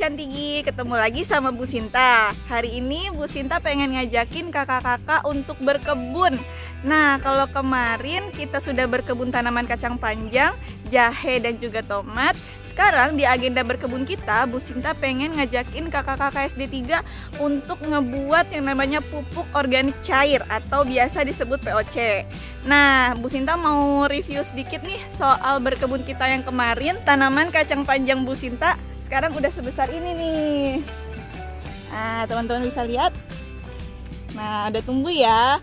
Cantigi, ketemu lagi sama Bu Sinta. Hari ini Bu Sinta pengen ngajakin kakak-kakak untuk berkebun. Nah, kalau kemarin kita sudah berkebun tanaman kacang panjang, jahe dan juga tomat. Sekarang di agenda berkebun kita, Bu Sinta pengen ngajakin kakak-kakak SD 3 untuk ngebuat yang namanya pupuk organik cair atau biasa disebut POC. Nah, Bu Sinta mau review sedikit nih soal berkebun kita yang kemarin. Tanaman kacang panjang Bu Sinta sekarang udah sebesar ini nih. Nah, teman-teman bisa lihat. Nah, udah tumbuh ya.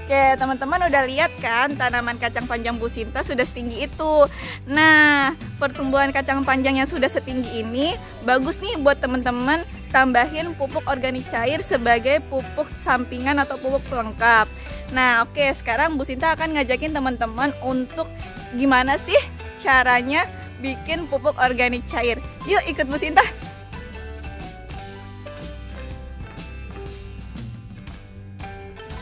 Oke, teman-teman udah lihat kan tanaman kacang panjang Bu Sinta sudah setinggi itu. Nah, pertumbuhan kacang panjang yang sudah setinggi ini bagus nih buat teman-teman tambahin pupuk organik cair sebagai pupuk sampingan atau pupuk pelengkap. Nah, oke, sekarang Bu Sinta akan ngajakin teman-teman untuk gimana sih caranya bikin pupuk organik cair. Yuk ikut Bu Sinta.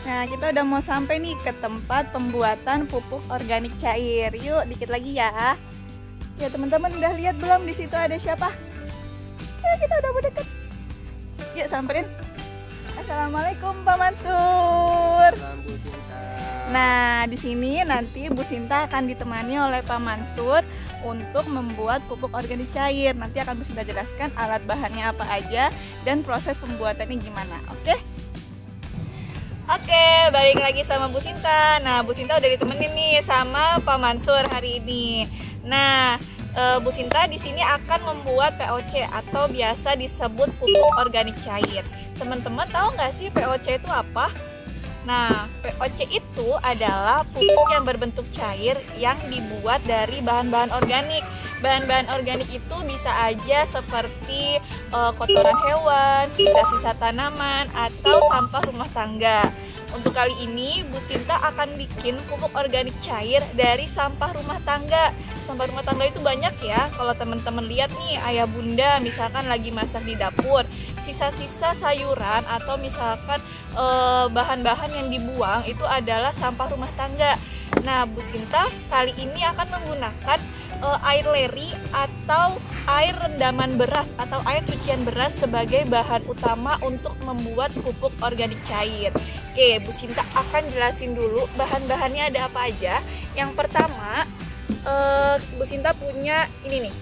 Nah, kita udah mau sampai nih ke tempat pembuatan pupuk organik cair. Yuk, dikit lagi ya. Ya, teman-teman udah lihat belum di situ ada siapa? Ya, kita udah mau deket. Yuk, samperin. Assalamualaikum Pak Mansur. Bu Sinta. Nah, di sini nanti Bu Sinta akan ditemani oleh Pak Mansur untuk membuat pupuk organik cair. Nanti akan Bu Sinta jelaskan alat bahannya apa aja dan proses pembuatannya gimana. Oke? Oke, balik lagi sama Bu Sinta. Nah, Bu Sinta udah ditemenin nih sama Pak Mansur hari ini. Nah, Bu Sinta di sini akan membuat POC atau biasa disebut pupuk organik cair. Teman-teman tahu nggak sih POC itu apa? Nah, POC itu adalah pupuk yang berbentuk cair yang dibuat dari bahan-bahan organik. Bahan-bahan organik itu bisa aja seperti kotoran hewan, sisa-sisa tanaman, atau sampah rumah tangga. Untuk kali ini, Bu Sinta akan bikin pupuk organik cair dari sampah rumah tangga. Sampah rumah tangga itu banyak ya. Kalau teman-teman lihat nih, ayah bunda misalkan lagi masak di dapur, sisa-sisa sayuran atau misalkan bahan-bahan yang dibuang itu adalah sampah rumah tangga. Nah, Bu Sinta kali ini akan menggunakan air leri atau air rendaman beras atau air cucian beras sebagai bahan utama untuk membuat pupuk organik cair. Oke, Bu Sinta akan jelasin dulu bahan-bahannya ada apa aja. Yang pertama, Bu Sinta punya ini nih.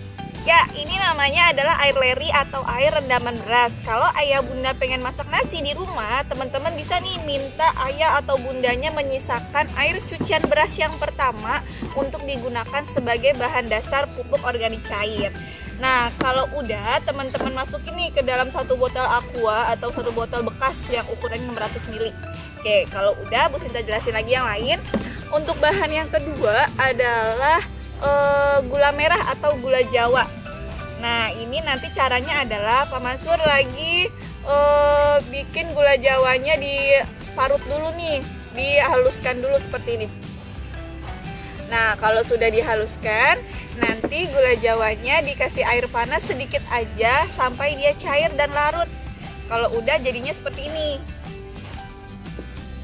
Ya, ini namanya adalah air leri atau air rendaman beras. Kalau ayah bunda pengen masak nasi di rumah, teman-teman bisa nih minta ayah atau bundanya menyisakan air cucian beras yang pertama untuk digunakan sebagai bahan dasar pupuk organik cair. Nah, kalau udah teman-teman masukin nih ke dalam satu botol aqua atau satu botol bekas yang ukurannya 600 ml. Oke, kalau udah Bu Sinta jelasin lagi yang lain. Untuk bahan yang kedua adalah gula merah atau gula Jawa. Nah, ini nanti caranya adalah Pak Mansur lagi bikin gula Jawanya diparut dulu nih, dihaluskan dulu seperti ini. Nah, kalau sudah dihaluskan, nanti gula Jawanya dikasih air panas sedikit aja sampai dia cair dan larut. Kalau udah jadinya seperti ini.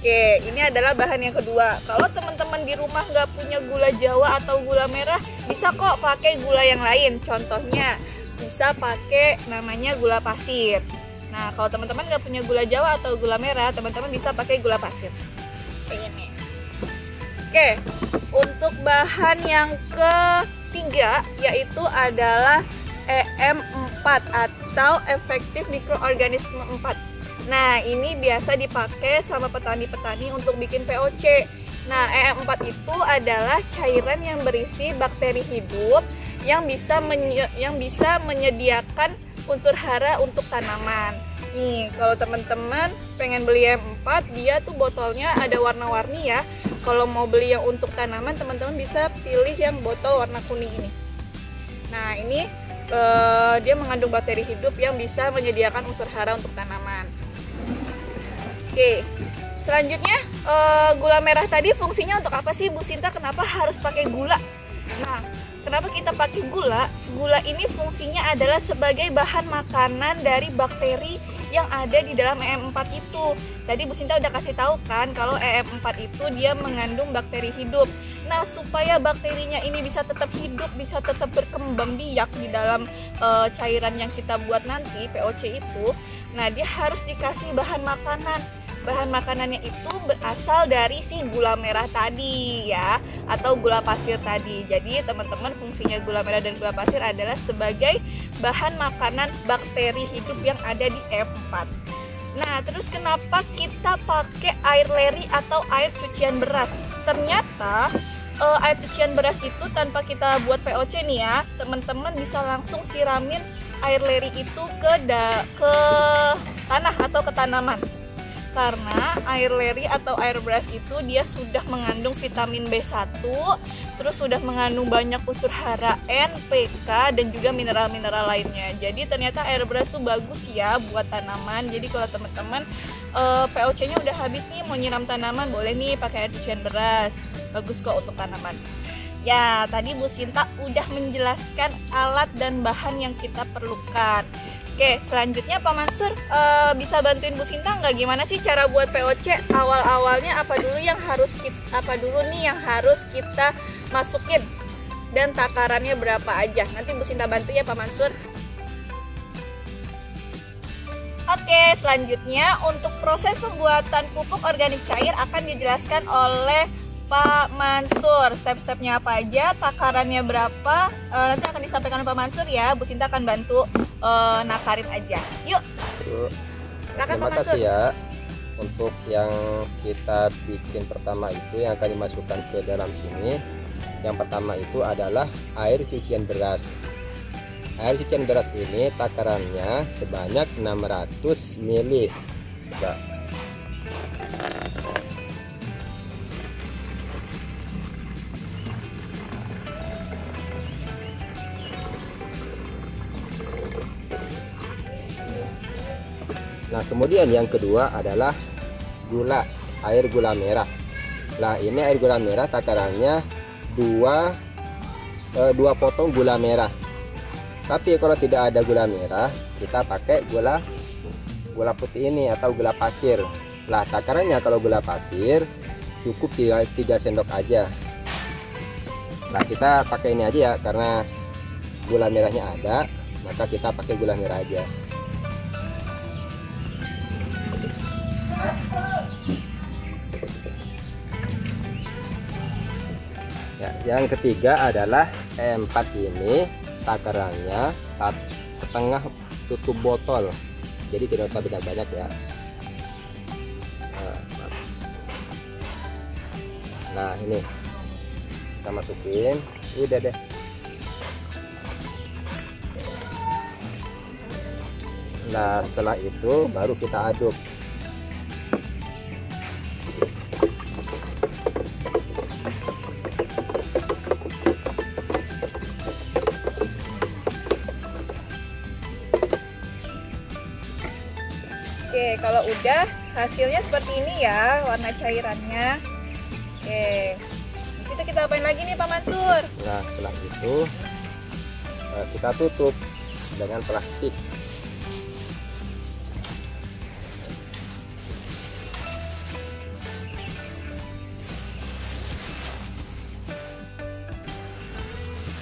Oke, ini adalah bahan yang kedua. Kalau teman-teman di rumah nggak punya gula Jawa atau gula merah, bisa kok pakai gula yang lain. Contohnya, bisa pakai namanya gula pasir. Nah, kalau teman-teman nggak punya gula Jawa atau gula merah, teman-teman bisa pakai gula pasir. Kayak ini. Oke, untuk bahan yang ketiga yaitu adalah EM4 atau efektif mikroorganisme 4. Nah, ini biasa dipakai sama petani-petani untuk bikin POC. Nah, EM4 itu adalah cairan yang berisi bakteri hidup yang bisa menyediakan unsur hara untuk tanaman. Nih, kalau teman-teman pengen beli EM4, dia tuh botolnya ada warna-warni ya. Kalau mau beli yang untuk tanaman, teman-teman bisa pilih yang botol warna kuning ini. Nah, ini dia mengandung bakteri hidup yang bisa menyediakan unsur hara untuk tanaman. Oke, selanjutnya gula merah tadi fungsinya untuk apa sih Bu Sinta? Kenapa harus pakai gula? Nah, kenapa kita pakai gula? Gula ini fungsinya adalah sebagai bahan makanan dari bakteri yang ada di dalam EM4 itu. Tadi Bu Sinta udah kasih tahu kan kalau EM4 itu dia mengandung bakteri hidup. Nah, supaya bakterinya ini bisa tetap hidup, bisa tetap berkembang biak di dalam cairan yang kita buat nanti, POC itu. Nah, dia harus dikasih bahan makanan. Bahan makanannya itu berasal dari si gula merah tadi ya, atau gula pasir tadi. Jadi teman-teman, fungsinya gula merah dan gula pasir adalah sebagai bahan makanan bakteri hidup yang ada di E4. Nah, terus kenapa kita pakai air leri atau air cucian beras? Ternyata air cucian beras itu tanpa kita buat POC nih ya, teman-teman bisa langsung siramin air leri itu ke tanah atau ke tanaman. Karena air leri atau air beras itu dia sudah mengandung vitamin B1, terus sudah mengandung banyak unsur hara, N, PK, dan juga mineral-mineral lainnya. Jadi ternyata air beras itu bagus ya buat tanaman. Jadi kalau teman-teman POC-nya udah habis nih, mau nyiram tanaman, boleh nih pakai air cucian beras. Bagus kok untuk tanaman. Ya, tadi Bu Sinta udah menjelaskan alat dan bahan yang kita perlukan. Oke, selanjutnya Pak Mansur bisa bantuin Bu Sinta nggak, gimana sih cara buat POC? Awal-awalnya apa dulu yang harus kita masukin dan takarannya berapa aja? Nanti Bu Sinta bantu ya Pak Mansur. Oke, selanjutnya untuk proses pembuatan pupuk organik cair akan dijelaskan oleh Pak Mansur. Step-stepnya apa aja, takarannya berapa, nanti akan disampaikan Pak Mansur ya. Bu Sinta akan bantu nakarin aja. Yuk. Terima kasih ya. Untuk yang kita bikin pertama itu yang akan dimasukkan ke dalam sini. Yang pertama itu adalah air cucian beras. Air cucian beras ini takarannya sebanyak 600 ml. Coba. Nah, kemudian yang kedua adalah gula, air gula merah. Nah, ini air gula merah takarannya 2 potong gula merah. Tapi kalau tidak ada gula merah, kita pakai gula putih ini atau gula pasir. Nah, takarannya kalau gula pasir cukup 3 sendok aja. Nah, kita pakai ini aja ya, karena gula merahnya ada, maka kita pakai gula merah aja. Ya, yang ketiga adalah E4 ini takarannya setengah tutup botol, jadi tidak usah banyak-banyak ya. Nah, ini kita masukin, udah deh. Nah, setelah itu baru kita aduk. Oke, kalau udah hasilnya seperti ini ya, warna cairannya. Oke, di situ kita apain lagi nih Pak Mansur? Nah, setelah itu kita tutup dengan plastik.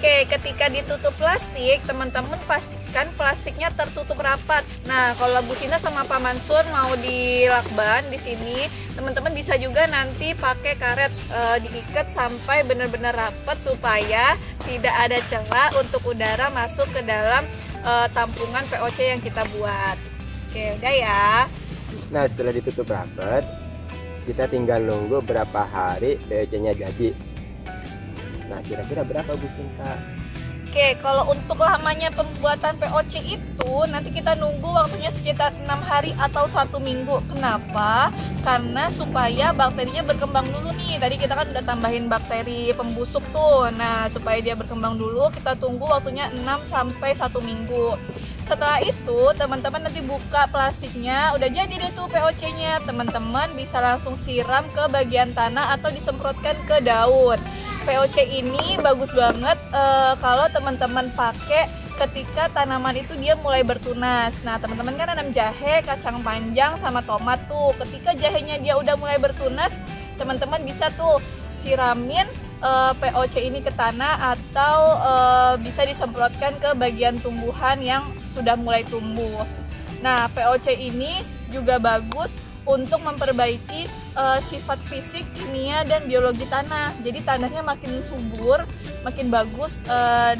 Oke, ketika ditutup plastik, teman-teman pastikan plastiknya tertutup rapat. Nah, kalau Bu Sinta sama Pak Mansur mau dilakban di sini, teman-teman bisa juga nanti pakai karet diikat sampai benar-benar rapat supaya tidak ada celah untuk udara masuk ke dalam tampungan POC yang kita buat. Oke, udah ya. Nah, setelah ditutup rapat, kita tinggal nunggu berapa hari POC-nya jadi. Nah, kira-kira berapa Bu Sinta? Oke, kalau untuk lamanya pembuatan POC itu nanti kita nunggu waktunya sekitar 6 hari atau 1 minggu. Kenapa? Karena supaya bakterinya berkembang dulu nih. Tadi kita kan udah tambahin bakteri pembusuk tuh. Nah, supaya dia berkembang dulu, kita tunggu waktunya 6 sampai 1 minggu. Setelah itu, teman-teman nanti buka plastiknya, udah jadi deh tuh POC-nya. Teman-teman bisa langsung siram ke bagian tanah atau disemprotkan ke daun. POC ini bagus banget kalau teman-teman pakai ketika tanaman itu dia mulai bertunas. Nah, teman-teman kan nanam jahe, kacang panjang, sama tomat tuh. Ketika jahenya dia udah mulai bertunas, teman-teman bisa tuh siramin POC ini ke tanah atau bisa disemprotkan ke bagian tumbuhan yang sudah mulai tumbuh. Nah, POC ini juga bagus untuk memperbaiki sifat fisik, kimia, dan biologi tanah. Jadi tanahnya makin subur, makin bagus,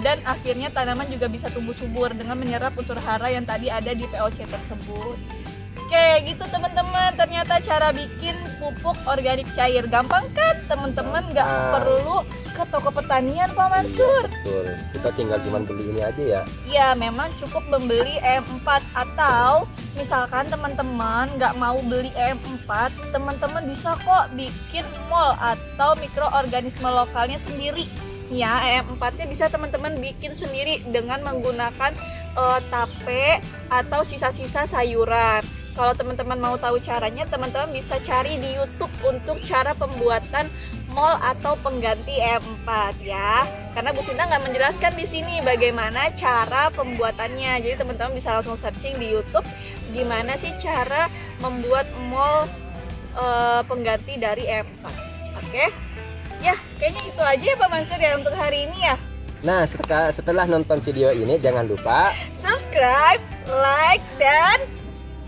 dan akhirnya tanaman juga bisa tumbuh subur dengan menyerap unsur hara yang tadi ada di POC tersebut. Oke, gitu teman-teman. Ternyata cara bikin pupuk organik cair gampang kan, teman-teman? Nggak perlu ke toko pertanian, Pak Mansur. Betul. Kita tinggal cuma beli ini aja ya. Ya, memang cukup membeli EM4, atau misalkan teman-teman nggak mau beli EM4, teman-teman bisa kok bikin mol atau mikroorganisme lokalnya sendiri. Ya, EM4-nya bisa teman-teman bikin sendiri dengan menggunakan tape atau sisa-sisa sayuran. Kalau teman-teman mau tahu caranya, teman-teman bisa cari di YouTube untuk cara pembuatan mol atau pengganti EM4 ya. Karena Bu Sinta nggak menjelaskan di sini bagaimana cara pembuatannya. Jadi teman-teman bisa langsung searching di YouTube gimana sih cara membuat mol pengganti dari EM4. Oke? Ya, kayaknya itu aja ya Pak Mansur ya untuk hari ini ya. Nah, setelah nonton video ini jangan lupa subscribe, like, dan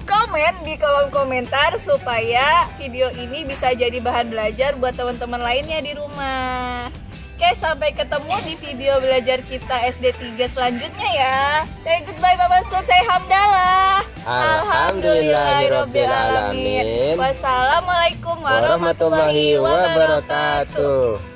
komen di kolom komentar supaya video ini bisa jadi bahan belajar buat teman-teman lainnya di rumah. Oke, sampai ketemu di video belajar kita SD 3 selanjutnya ya. Say goodbye Pak Mansur, saya Hamdalah. Alhamdulillahirobbilalamin. Wassalamualaikum warahmatullahi wabarakatuh.